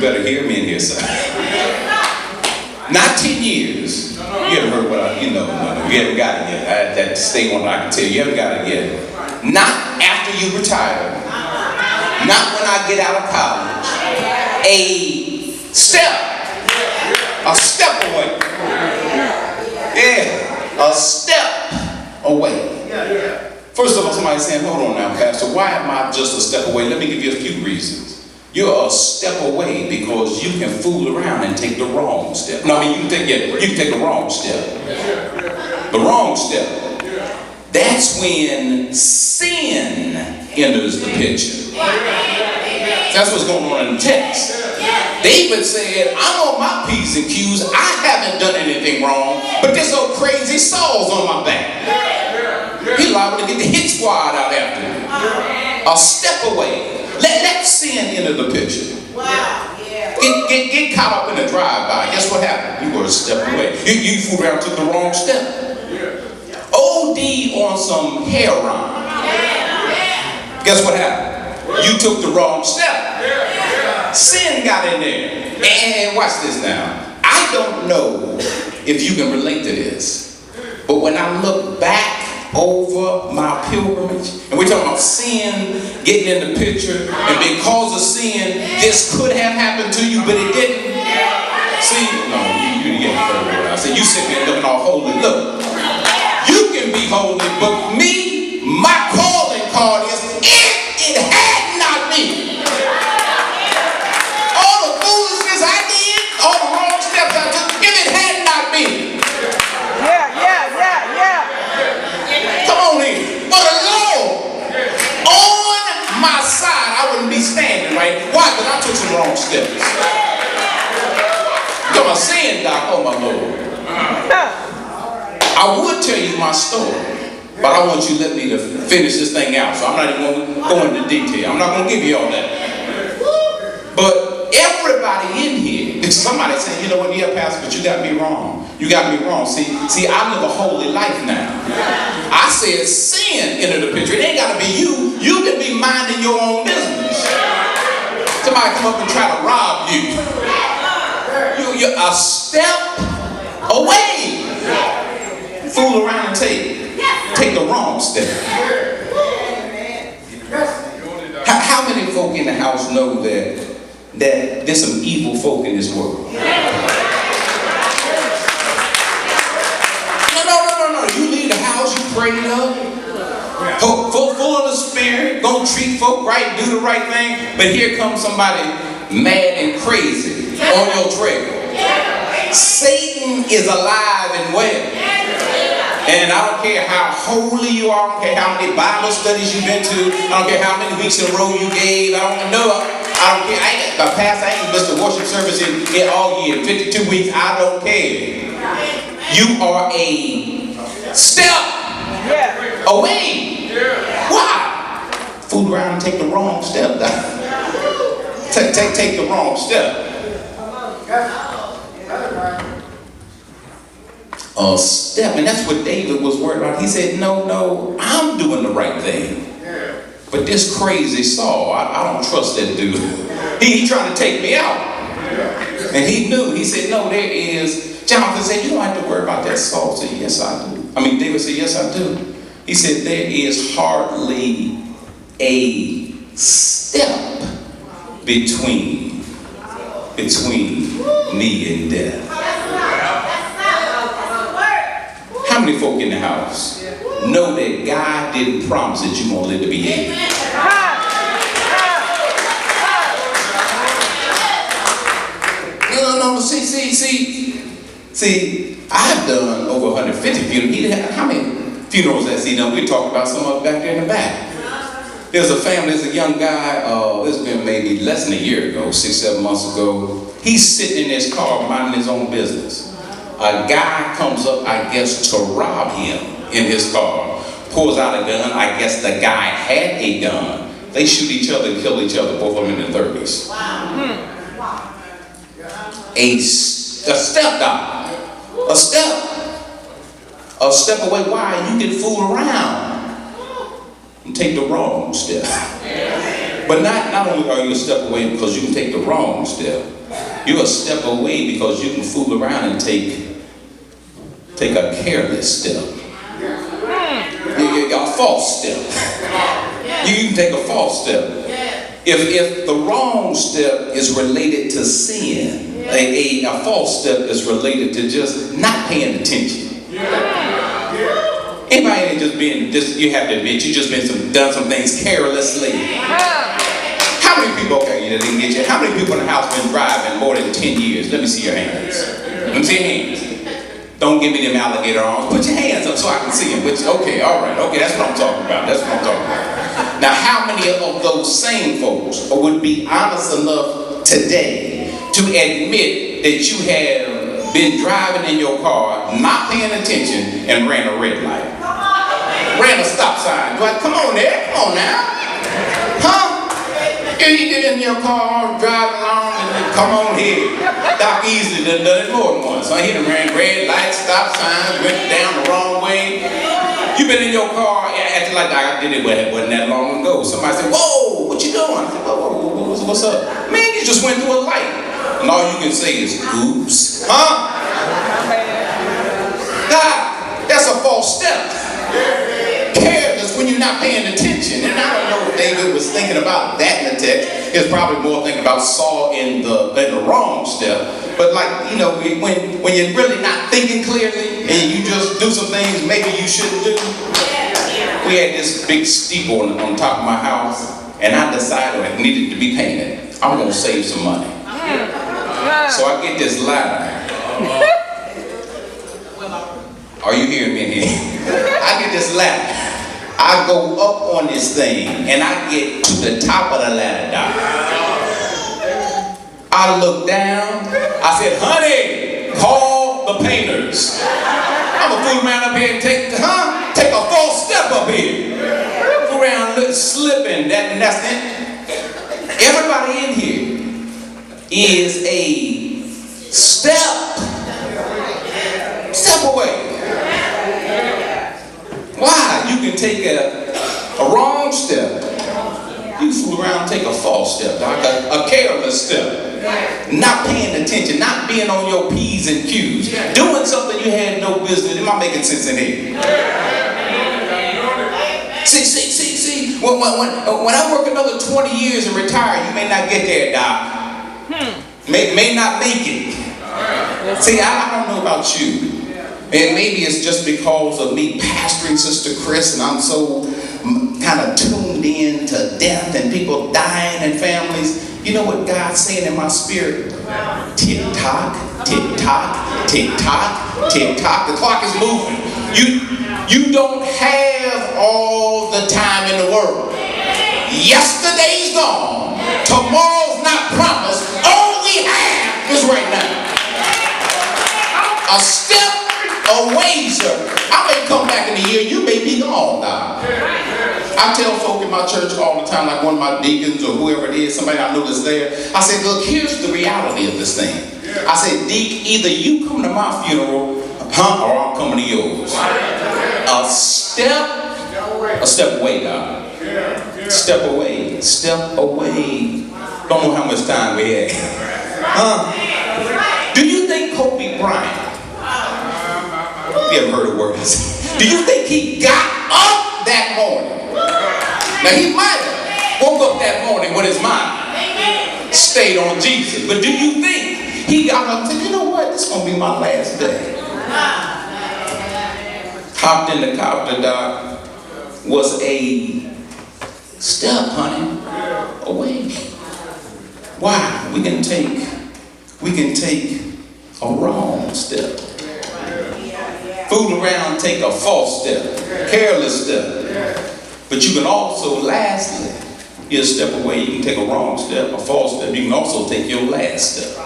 better hear me in here, son. Not 10 years. You haven't heard what I, you haven't got it yet. That stay on, I can tell you, you haven't got it yet. Not after you retire. Not when I get out of college. A step away. Yeah, a step away. First of all, somebody's saying, hold on now, Pastor, why am I just a step away? Let me give you a few reasons. You're a step away because you can fool around and take the wrong step. No, I mean, you can take the wrong step. The wrong step. That's when sin enters the picture. That's what's going on in the text. David said, I'm on my P's and Q's. I haven't done anything wrong, but this old crazy Saul's on my back. He's liable to get the hit squad out after me. A step away. Let sin enter the picture. Wow. Yeah. Get caught up in the drive-by. Guess what happened? You were a step away. You fooled around, took the wrong step. OD on some heroin. Guess what happened? You took the wrong step. Sin got in there. And watch this now. I don't know if you can relate to this, but when I look back over my pilgrimage, and we're talking about sin getting in the picture, and because of sin, this could have happened to you, but it didn't. See, no, you didn't get the third word. I said, you sitting there looking all holy. Look, you can be holy, but me, my calling card is, if it had not been. All the foolishness I did, all the wrong steps I took, if it had not been. For the Lord on my side, I wouldn't be standing, right? Why? Because I took some wrong steps. You're my sin, Doc. Oh, my Lord. I would tell you my story, but I want you to let me to finish this thing out, so I'm not even going to go into detail. I'm not going to give you all that. But everybody in here, somebody saying, you know what, yeah, Pastor, but you got me wrong. You got me wrong. See, I live a holy life now. I said sin entered the picture. It ain't got to be you. You can be minding your own business. Somebody come up and try to rob you. You're a step away. Fool around and take the wrong step. How many folk in the house know that there's some evil folk in this world? No. You leave the house, you prayed up, full of the Spirit, gonna treat folk right, do the right thing, but here comes somebody mad and crazy on your trail. Satan is alive and well. And I don't care how holy you are, I don't care how many Bible studies you've been to, I don't care how many weeks in a row you gave, I don't care. I ain't missed a worship service in all year, 52 weeks, I don't care. You are a step away. Why? Fool around and take the wrong step. Take the wrong step. A step, and that's what David was worried about. He said, no, I'm doing the right thing. But this crazy Saul, I don't trust that dude. He trying to take me out. And he knew. He said, no, there is. Jonathan said, you don't have to worry about that. Saul said, yes, I do. David said, yes, I do. He said, there is hardly a step between me and death. How many folk in the house know that God didn't promise that you're going to live to be 80? No, see, I've done over 150 funerals. How many funerals has he done? We talked about some of it back there in the back. There's a family, there's a young guy, this has been maybe less than a year ago, 6-7 months ago. He's sitting in his car minding his own business. A guy comes up, I guess, to rob him in his car. Pulls out a gun. I guess the guy had a gun. They shoot each other and kill each other, both of them in their 30s. Wow. A step, Doc. A step away. Why? You can fool around and take the wrong step. But not only are you a step away because you can take the wrong step, you're a step away because you can fool around and take a careless step. A false step. You can take a false step. If the wrong step is related to sin, a false step is related to just not paying attention. Anybody ain't just you have to admit, you just done some things carelessly. How many people, okay, didn't get you. How many people in the house been driving more than 10 years? Let me see your hands. Let me see your hands. Don't give me them alligator arms. Put your hands up so I can see them. Okay, all right. Okay, that's what I'm talking about. That's what I'm talking about. Now, how many of those same folks would be honest enough today to admit that you have been driving in your car, not paying attention, and ran a red light? Ran a stop sign. Like, come on there. Come on now. Huh? You get in your car, driving along, and then come on here. Doc Easley done it more than once. So he done ran red lights, stop signs, went down the wrong way. You been in your car acting like I did it, but it wasn't that long ago. Somebody said, "Whoa, what you doing?" I said, "Whoa, what's up?" "Man, you just went through a light." And all you can say is, "Oops." Huh? Doc, that's a false step. Careless when you're not paying attention. And I don't know if David was thinking about that in the text. He was probably more thinking about Saul in the wrong step. But like, you know, when you're really not thinking clearly and you just do some things maybe you shouldn't do. We had this big steeple on top of my house, and I decided it needed to be painted. I'm going to save some money. So I get this ladder. Are you hearing me in here? I get this ladder. I go up on this thing and I get to the top of the ladder, Doc. I look down. I said, "Honey, call the painters. I'm gonna fool around up here and take a false step up here. Fool around slipping, that's it." Everybody in here is a step away. Why? You can take a wrong step. You fool around and take a false step, Doc, a careless step. Not paying attention, not being on your P's and Q's. Doing something you had no business. Am I making sense in here? See. When I work another 20 years and retire, you may not get there, Doc. May not make it. See, I don't know about you. And maybe it's just because of me pastoring Sister Chris, and I'm so kind of tuned in to death and people dying and families. You know what God's saying in my spirit? Tick tock, tick tock, tick tock, tick tock. The clock is moving. You don't have all the time in the world. Yesterday's gone. Tomorrow's not promised. All we have is right now. A step away, sir. I may come back in a year, you may be gone now. I tell folk in my church all the time, like one of my deacons or whoever it is, somebody I know that's there, I say, look, here's the reality of this thing. I say, Deke, either you come to my funeral, or I'm coming to yours. A step away, God. Step away. Don't know how much time we had. Do you think Kobe Bryant, you ever heard of words? Do you think he got up that morning? Now he might have woke up that morning with his mind stayed on Jesus. But do you think he got up and said, you know what, this is going to be my last day? Hopped in the copter, Doc, was a step, honey, away. Why? We can take a wrong step. Fool around, take a false step, careless step. But you can also, lastly, you're a step away. You can take a wrong step, a false step. You can also take your last step.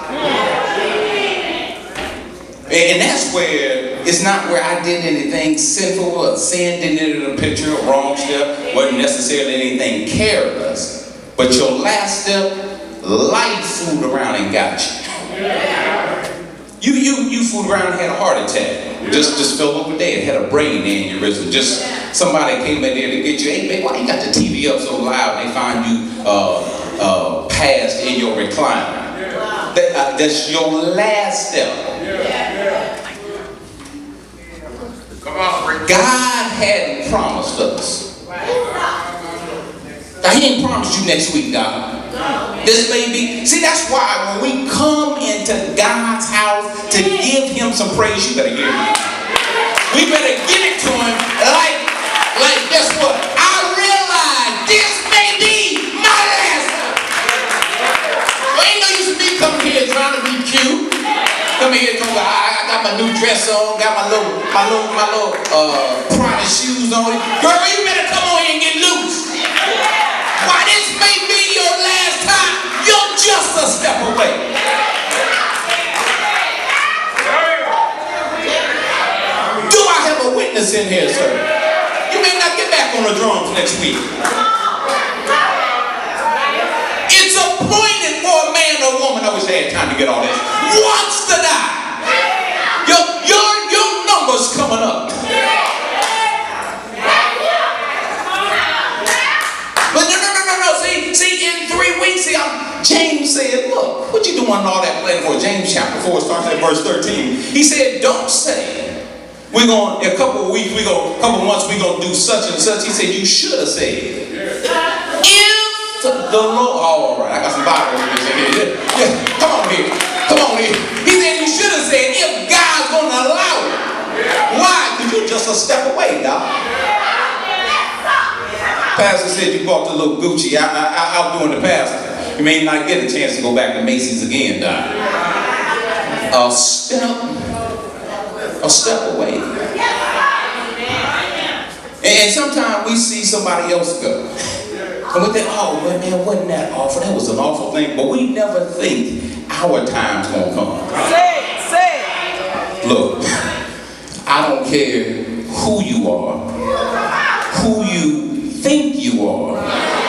And that's where, it's not where I did anything sinful or sin didn't enter the picture, a wrong step, wasn't necessarily anything careless. But your last step, life fooled around and got you. You fooled around and had a heart attack. Just fell over dead, had a brain aneurysm. Just somebody came in there to get you. Hey, man, why you got the TV up so loud? They find you passed in your recliner. That's your last step. God hadn't promised us. Now, he ain't promised you next week, God. This may be, see, that's why when we come into God's house to give him some praise, you better hear me. We better give it to him like guess what? I realize this may be my last time. Well, ain't no use of me coming here trying to be cute. Come here, I got my new dress on, got my little Prada shoes on. Girl, you better come on here and get loose. Why, this may be your last time. You're just a step away. Do I have a witness in here, sir? You may not get back on the drums next week. It's appointed for a man or woman, I wish I had time to get all this, wants to die. Your number's coming up. But no. See, in 3 weeks, James said, look, what you doing all that planning for? James chapter 4 starts at verse 13. He said, don't say, we're going, in a couple of weeks, couple of months, we're going to do such and such. He said, you should have said, if the Lord, all right, I got some Bible in here. Yeah, come on here. He said, you should have said, if God's going to allow it. Why? Because you're just a step away, Doc. Pastor said you bought the little Gucci out doing the pastor. You may not get a chance to go back to Macy's again, Doc. A step away. And sometimes we see somebody else go. And we think, oh man, wasn't that awful? That was an awful thing. But we never think our time's gonna come. Say it. Look, I don't care who you are, who you think you are,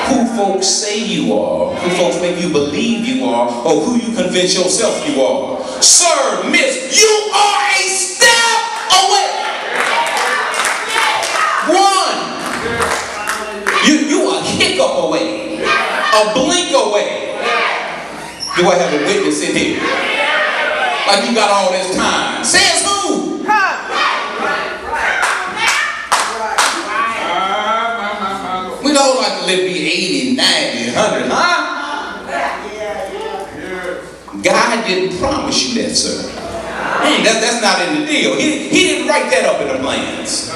who folks say you are, who folks make you believe you are, or who you convince yourself you are. Sir, miss, you are a step away. One, you a hiccup away, a blink away. Do I have a witness in here? Like you got all this time. Says who? We don't like to live be 80, 90, 100, huh? God didn't promise you that, sir. That's not in the deal. He didn't write that up in the plans.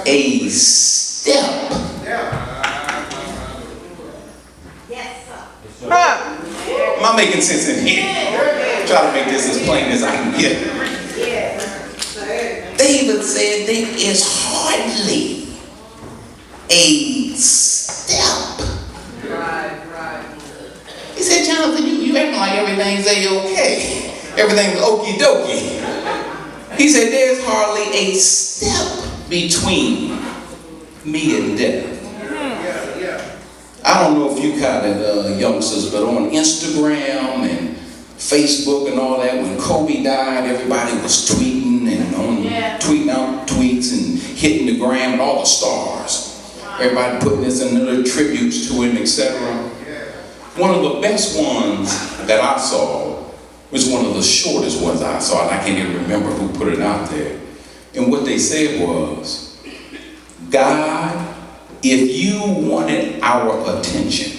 A step. Am I making sense in here? Try to make this as plain as I can get. David said there is hardly a step. He said, Jonathan, you acting like everything's okay. Everything's okie dokie. He said, there's hardly a step between me and death. I don't know if you caught it, youngsters, but on Instagram and Facebook and all that, when Kobe died, everybody was tweeting and tweeting out tweets and hitting the gram and all the stars. Everybody putting this in little tributes to him, etc. One of the best ones that I saw was one of the shortest ones I saw, and I can't even remember who put it out there. And what they said was, God, if you wanted our attention,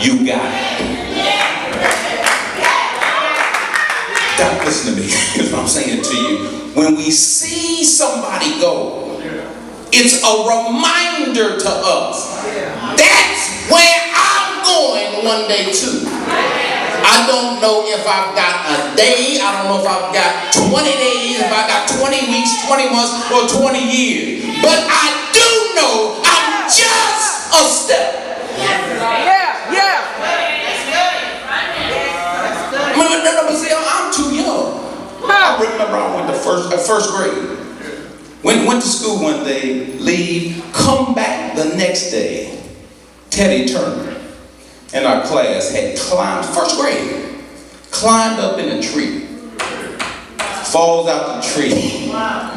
you got it. Don't listen to me, because I'm saying to you, when we see somebody go, it's a reminder to us. That's where I'm going one day too. I don't know if I've got a day, I don't know if I've got 20 days, if I've got 20 weeks, 20 months, or 20 years. But I do know I'm just a step. But see, I'm too young. I remember I went to first grade. Went to school one day, leave, come back the next day. Teddy Turner in our class had climbed, first grade, climbed up in a tree, falls out the tree,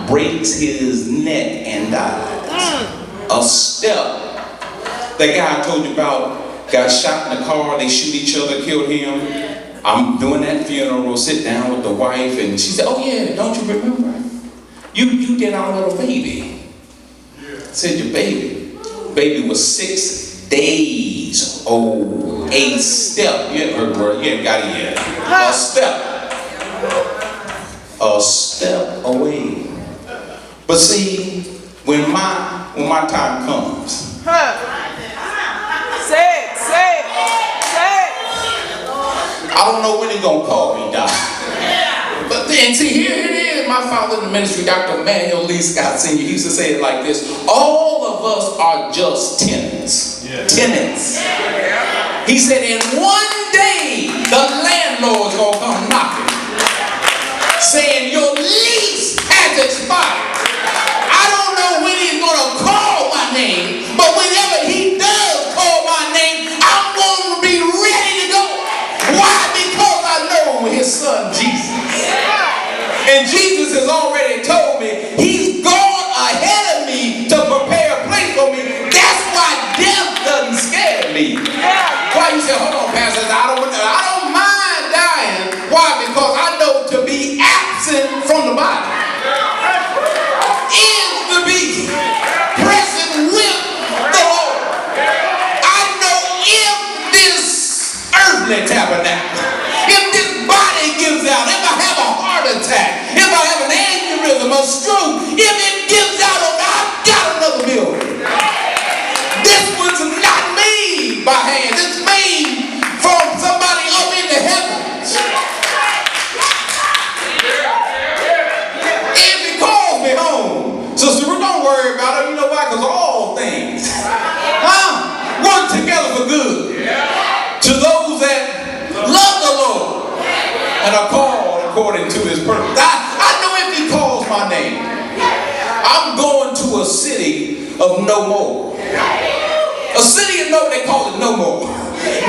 breaks his neck and dies. A step. That guy I told you about got shot in the car, they shoot each other, killed him. I'm doing that funeral, sit down with the wife, and she said, oh yeah, don't you remember? You did our little baby. I said, your baby? Baby was 6 days old. A step. You haven't heard the word, you haven't got it yet. A step. A step away. But see, when my time comes, I don't know when he's gonna call me, Doc. But then, see, here it is. My father in the ministry, Dr. Manuel Lee Scott Sr., he used to say it like this: all of us are just tenants. Tenants. He said, and one day the landlord's gonna come knocking, saying your lease has expired. I don't know when he's gonna call my name, but whenever he does call my name, I'm gonna be ready to go. Why? Because I know his son Jesus. And Jesus has already told me he's gone ahead of me to prepare a place for me. That's why death doesn't scare me. Why you say, hold on, Pastor, I don't mind dying. Why? Because I know to be absent from the body is to be present with the Lord. I know if this earthly tabernacle, if this body gives out, if I have a heart attack, if I have an aneurysm, a stroke, if it gives out, I've got another building. This one's not made by hand. It's made from somebody up in the heavens. If he calls me home, sister, don't worry about it. You know why? Because all things work together for good to those that love the Lord and are called according to his purpose. I know if he calls my name, I'm going to a city of no more. A city of no, they call it no more.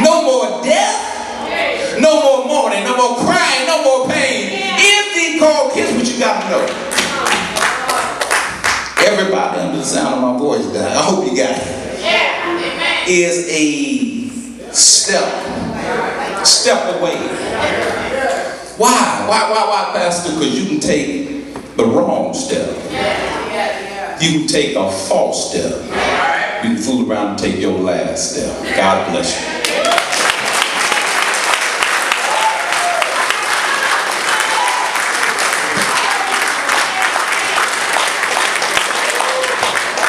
No more death, no more mourning, no more crying, no more pain. If he called, here's what you got to know. Everybody under the sound of my voice, guys, I hope you got it, is a step away. Why, Pastor? Because you can take the wrong step. You can take a false step. You can fool around and take your last step. God bless you.